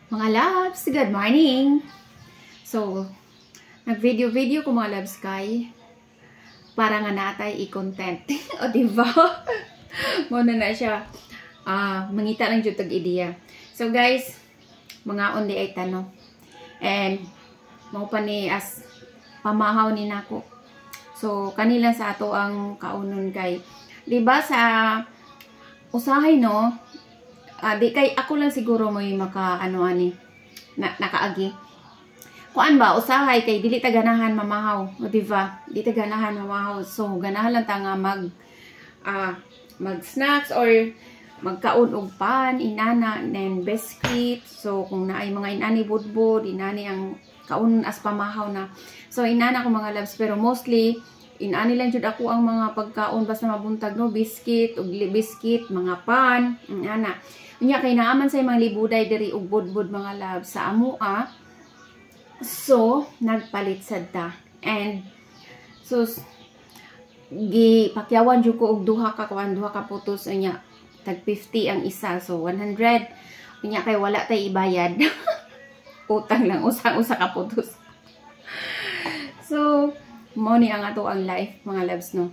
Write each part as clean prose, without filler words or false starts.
Mga loves, good morning! So, nag-video ko mga loves kay para nga natay i-content. O diba? Muna na siya. Mangita lang dyan tag-ideya. So guys, mga undi ay tanong. And, mau pa ni as pamahaw ni nako. So, kanila sa ato ang kaunon kay. Diba sa usahay no? Di kay ako lang siguro mo yung nakaagi. Kuan ba usahay kay dili ta ganahan mamahaw, o diba? Di ta ganahan mamahaw. So ganahan lang ta nga mag snacks or magkaon og pan, inana and biscuit. So kung naay mga inani budbud, inani ang kaon as pamahaw na. So inana ko mga loves, pero mostly inani lang jud ako ang mga pagkaon basta mabuntag no, biscuit, ug biscuit, mga pan, inana. Unya kay naaman sa mga libuday diri og budbud mga love sa amoa. So nagpalit sad ta. And so gipakyawan jud ko og duha ka putos unya tag 50 ang isa. So 100. Unya kay wala tay ibayad. Utang lang usa ka putos. So mo ni ang ato ang life mga loves no.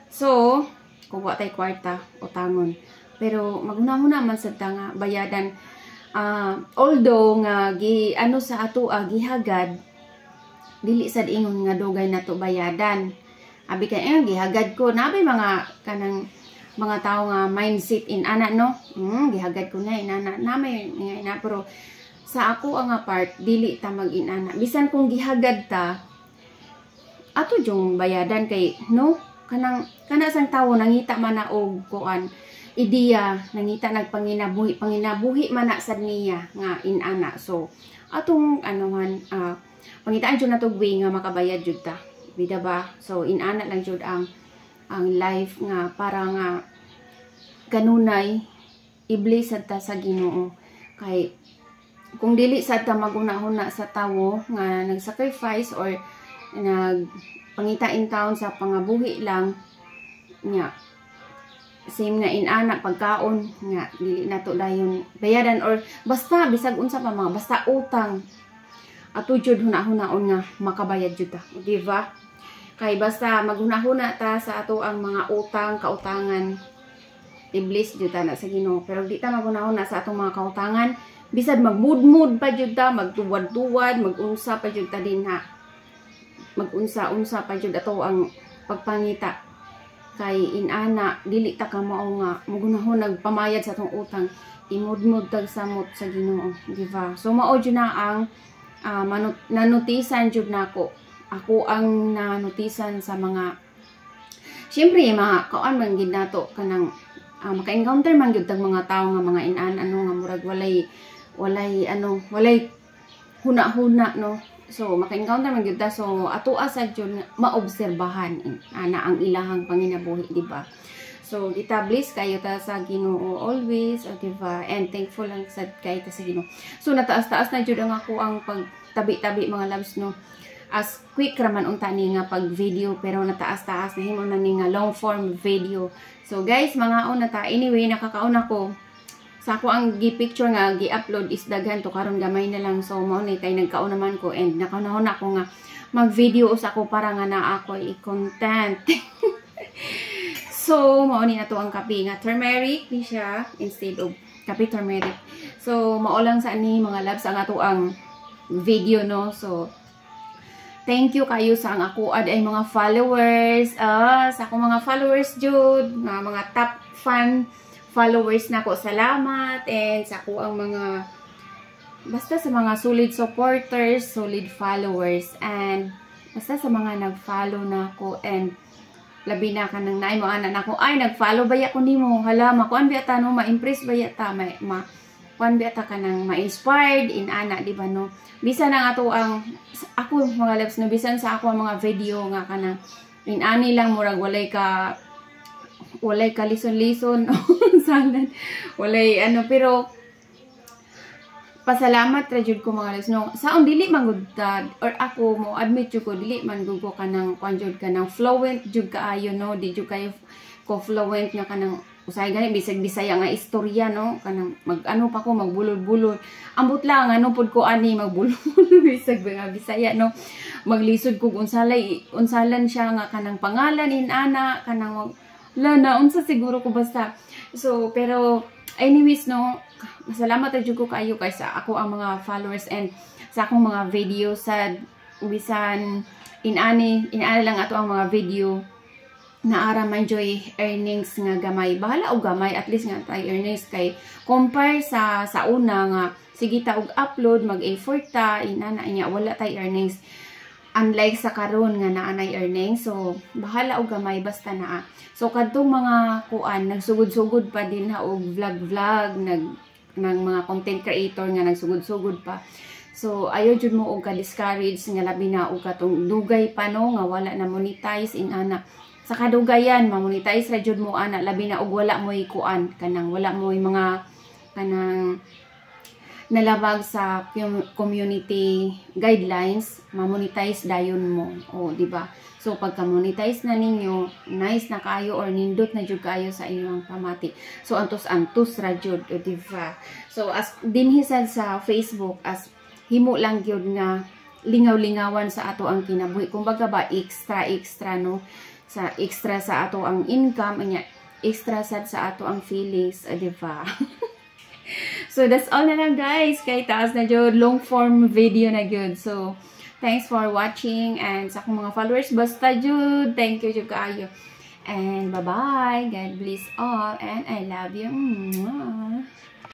So kung wa tay kwarta utangon. Pero maguna-una man sad ta nga bayadan. Although nga sa ato gihagad dili sad ingon nga dugay nato bayadan. Abi kay gihagad ko nabay mga kanang mga tao nga mindset in ana no. Gihagad ko na inana namay nga pero sa ako ang part dili ta mag-inana. Bisan kung gihagad ta ato jung bayadan kay no kana sang tawo nangita man na og kuan ideya, nangita panginabuhi man na sad niya nga inana. So atong pangitaan jud natong way nga makabayad jud ta, bida ba? So inana lang jud ang life nga para nga kanunay iblis sad ta sa Ginoo. Kay kung dili sad ta maguna-huna sa tawo nga nag-sacrifice or nagpangitain taon sa pangabuhi lang nya same nga inana pagkaon nga dili nato dayon bayadan or basta bisag unsa pa mga basta utang ato jud hunaon nga makabayad jud ta, di ba? Kay basta maghunahuna ta sa ato ang mga kautangan iblis jud ta na sa Ginoo. Pero di ta maghunahuna sa atong mga kautangan bisag magmudmud pa jud ta, magtuwad-tuwad, magunsa pa jud ta din ha, magunsa pa jud ato ang pagpangita. Kay inana dili ta ka mao nga mugunahon nagpamayad sa atong utang, imudmud tag samot sa Ginoo, di ba? So mao jud na ang nanutisan jud nako. Ako ang nanutisan sa mga syempre mga kaon man gid nato kanang maka-encounter man gyud tag mga tawo nga mga inana nga murag walay huna-huna no. So maka-encounter man gyud ta. So ato asad jud maobserbahan ana ang ilahang panginabuhi, di ba? So establish kayo ta sa Ginoo always, di ba? And thankful lang sad kay ta sa Ginoo. So nataas-taas na jud ang ako ang pagtabi-tabi mga loves no. As quick raman unta ni nga pag video, pero nataas-taas na himo na ni nga long form video. So guys, mga una ta anyway nakakaon ako. Sa ako ang gi-picture nga gi-upload is daghan to karon gamay na lang. So mao ni kay nagkaon naman ko and nakaunahon ako nga mag-video sa ako para nga na ako i-content. So mao ni ato ang kape nga turmeric ni siya instead of kape turmeric. So mao lang sa ani mga loves ang ato ang video no. So thank you kayo sa ang ako ay mga followers. Sa ako mga followers jud, mga top fan followers na ko, salamat. And sa ako ang mga basta sa mga solid supporters, solid followers, and basta sa mga nag-follow na ko and labi na ka nang naay mo anak nako ay nag-follow ba ya ko nimo, hala makuan ba ta no, ma-impress ba ya ta, kuan ba ta ka nang ma-inspired inana, di ba no? Bisan ang ato ang ako mga loves no, bisan sa ako ang mga video nga kanang inani lang murag walay ka lison-lison salan walay pero pasalamat ra jud ko mga loves no. Saon dili man gud or ako mo admit jud ko dili man gud ko kanang kuan jud kanang fluent jud kaayo no, di jud kayo ko fluent nga kanang usay gani bisag Bisaya nga istorya no kanang mag-ano pa ko magbulol-bulol. Ambot lang ano pud ko ani magbulol-bulol bisag nga Bisaya no. Maglisod ko unsalan siya nga kanang pangalan inana kanang na unsa siguro ko basta. So pero anyways no, salamat jud ko kaayo kay sa ako ang mga followers and sa akong mga video sa bisan inani lang ato ang mga video na ara man joy earnings nga gamay. Bahala og gamay at least nga tay earnings kay compare sa una nga sige ta og upload mag-effort ta inana inya wala tay earnings. Unlike sa karon nga naanay earnings, so bahala og gamay basta naa. So kadtong mga kuan nagsugod-sugod pa din ha og vlog ng mga content creator nga nagsugod-sugod pa. So ayo jud mo og ka-discourage nga labi na og katong dugay pa no nga wala na monetize inana. Sa kadugayan ma-monetize ra jud mo ana labi na og wala mo'y kuan kanang wala mo'y mga kanang nalabag sa community guidelines, ma-monetize dayon mo. O, di ba? So, pagka monetize na ninyo, nice na kayo or nindot na jud kayo sa inyong pamati. So, antos-antos ra jud, di ba? So, as dinhisad sa Facebook, as himo lang gyud nga lingaw-lingawan sa ato ang kinabuhi. Kumbaga ba, extra, no? Sa extra sa ato ang income, anya, extra sad sa ato ang feelings, di ba? So, that's all na lang guys. Kay taas na jud long form video na jud. So, thanks for watching. And sa akong mga followers, basta jud. Thank you jud kaayo. And bye-bye. God bless all. And I love you. Mwah.